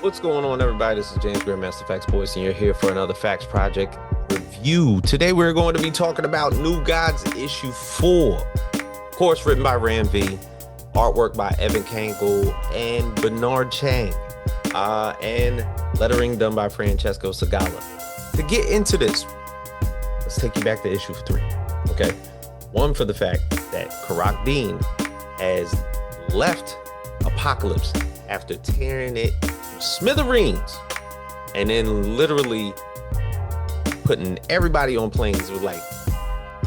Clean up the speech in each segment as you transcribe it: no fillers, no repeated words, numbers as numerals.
What's going on, everybody? This is James Grandmaster Facts Boys, and you're here for another Facts Project review. Today, we're going to be talking about New Gods Issue 4. Of course, written by Ram V, artwork by Evan Cagle and Benard Chang, and lettering done by Francesco Segala. To get into this, let's take you back to issue 3. Okay, one, for the fact that Korok Ator has left Apocalypse after tearing it to smithereens and then literally putting everybody on planes with like,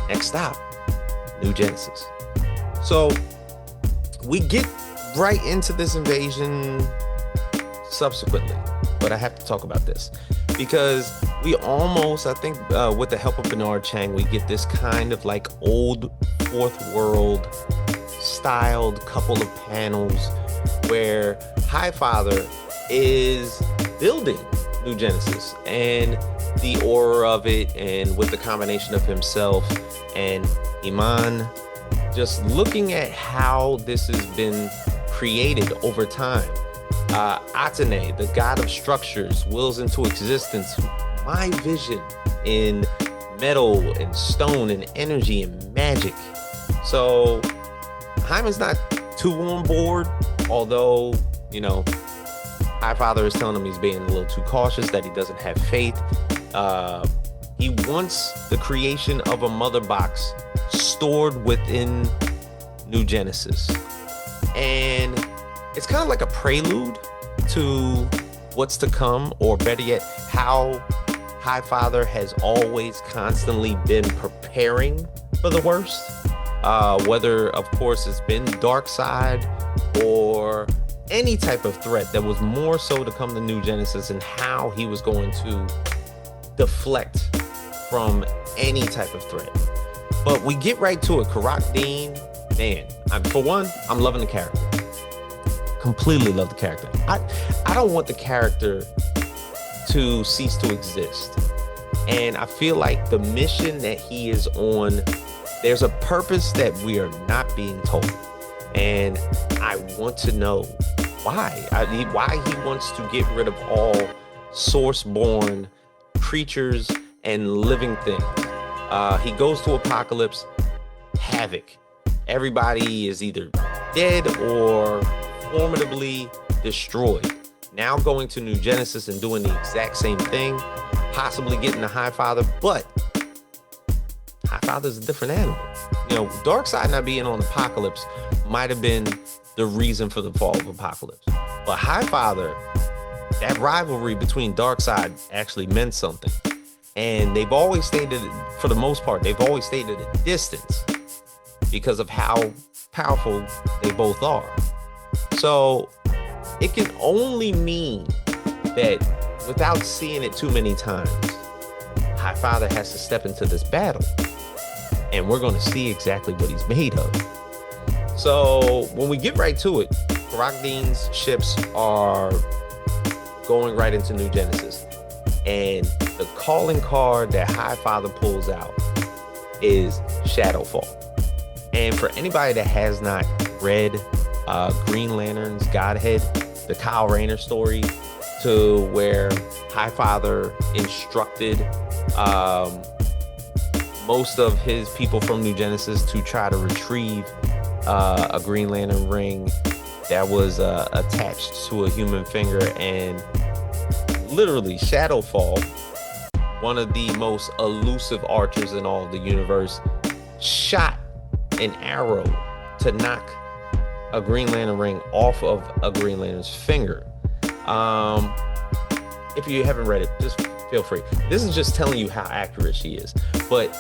next stop, New Genesis. So we get right into this invasion subsequently, but I have to talk about this because we almost, I think, with the help of Benard Chang, we get this kind of like old Fourth World styled couple of panels where Highfather is building New Genesis and the aura of it, and with the combination of himself and Himon, just looking at how this has been created over time. Atene, the god of structures, wills into existence my vision in metal and stone and energy and magic. So Hyman's not too on board, although, you know, Highfather is telling him he's being a little too cautious, that he doesn't have faith. He wants the creation of a mother box stored within New Genesis. And it's kind of like a prelude to what's to come, or better yet, how Highfather has always constantly been preparing for the worst. Whether, of course, it's been dark side or any type of threat that was more so to come to New Genesis, and how he was going to deflect from any type of threat. But we get right to it. Korok Ator, man, for one, I'm loving the character. Completely love the character. I don't want the character to cease to exist. And I feel like the mission that he is on, there's a purpose that we are not being told. And I want to know why. Why he wants to get rid of all source-born creatures and living things. He goes to Apocalypse, havoc. Everybody is either dead or formidably destroyed. Now going to New Genesis and doing the exact same thing, possibly getting the Highfather, but Highfather's a different animal. You know, Darkseid not being on Apocalypse might have been the reason for the fall of Apocalypse. But Highfather, that rivalry between Darkseid actually meant something. And they've always stayed at, for the most part, they've always stayed at a distance because of how powerful they both are. So it can only mean that, without seeing it too many times, Highfather has to step into this battle. And we're going to see exactly what he's made of. So when we get right to it, Korok Ator's ships are going right into New Genesis. And the calling card that Highfather pulls out is Shadowfall. And for anybody that has not read Green Lantern's Godhead, the Kyle Rayner story, to where Highfather instructed most of his people from New Genesis to try to retrieve a Green Lantern ring that was attached to a human finger, and literally Shadowfall, one of the most elusive archers in all of the universe, shot an arrow to knock a Green Lantern ring off of a Green Lantern's finger. If you haven't read it, just feel free. This is just telling you how accurate she is. But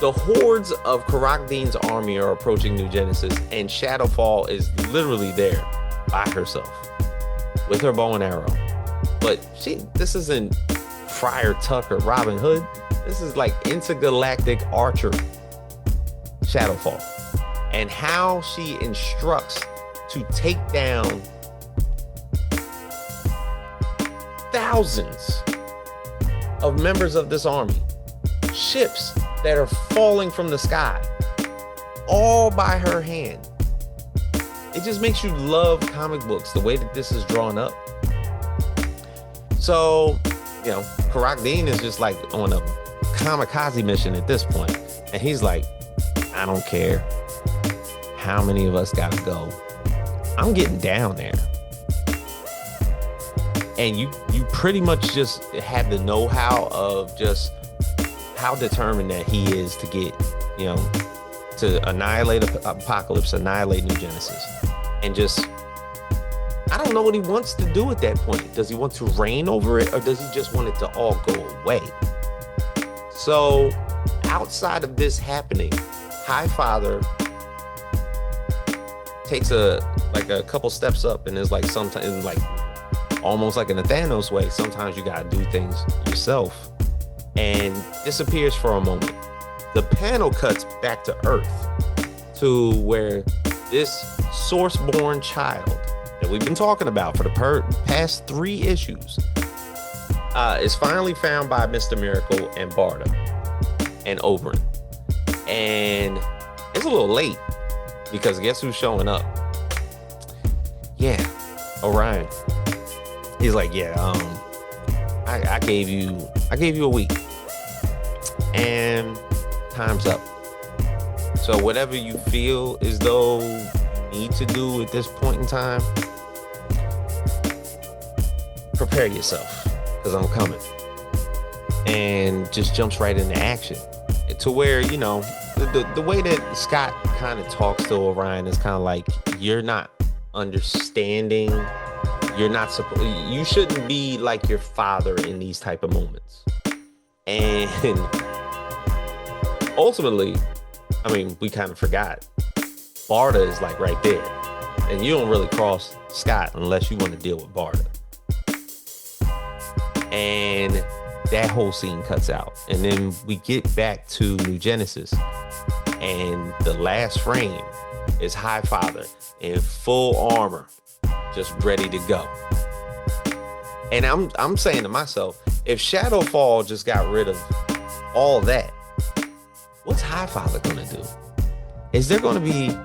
the hordes of Korok Ator's army are approaching New Genesis, and Shadowfall is literally there by herself with her bow and arrow. But this isn't Friar Tuck or Robin Hood. This is like intergalactic archer Shadowfall. And how she instructs to take down thousands of members of this army, ships that are falling from the sky, all by her hand. It just makes you love comic books, the way that this is drawn up. So, Korok Dean is just like on a kamikaze mission at this point. And he's like, I don't care how many of us gotta go. I'm getting down there. And you pretty much just have the know-how of just how determined that he is to get, to annihilate Apocalypse, annihilate New Genesis. And just, I don't know what he wants to do at that point. Does he want to reign over it, or does he just want it to all go away? So outside of this happening, Highfather takes a couple steps up and is like, sometimes like almost like in a Thanos way, sometimes you gotta do things yourself, and disappears for a moment. The panel cuts back to Earth, to where this Sourceborn child that we've been talking about for the past 3 issues is finally found by Mr. Miracle and Barda and Oberon. And it's a little late, because guess who's showing up? Yeah, Orion. He's like, I gave you a week, and time's up. So whatever you feel as though you need to do at this point in time, prepare yourself, because I'm coming. And just jumps right into action, to where, the way that Scott kind of talks to Orion is kind of like, you're not understanding. You shouldn't be like your father in these type of moments. And ultimately, we kind of forgot, Barda is like right there, and you don't really cross Scott unless you want to deal with Barda. And that whole scene cuts out, and then we get back to New Genesis, and the last frame is Highfather in full armor, just ready to go. And I'm saying to myself, if Shadowfall just got rid of all that, what's Highfather gonna do? Is there gonna be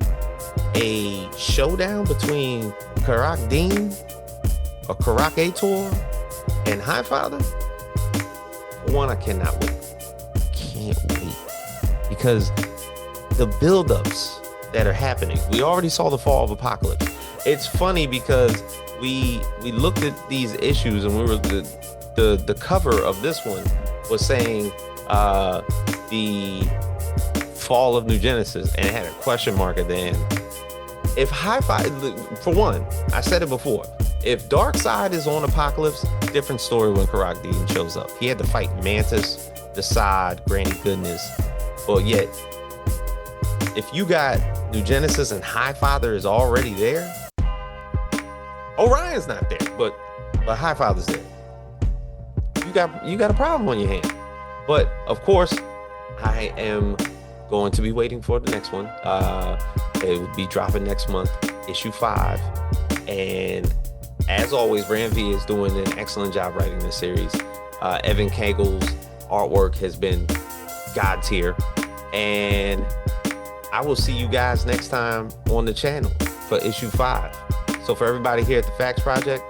a showdown between Korok Dean or Korok Ator and Highfather? One, I cannot wait. Can't wait. Because the buildups that are happening, we already saw the fall of Apocalypse. It's funny because we looked at these issues, and we were the cover of this one was saying the fall of New Genesis, and it had a question mark at the end. If Highfather, for one, I said it before, if Darkseid is on Apocalypse, different story when Korok Dean shows up. He had to fight Mantis, Desaad, Granny Goodness, but yet, if you got New Genesis and Highfather is already there, Orion's not there, but Highfather's there. You got a problem on your hand. But of course, I am going to be waiting for the next one. It will be dropping next month, issue 5. And as always, Ram V is doing an excellent job writing this series. Evan Cagle's artwork has been God tier. And I will see you guys next time on the channel for issue 5. So for everybody here at the Facts Project,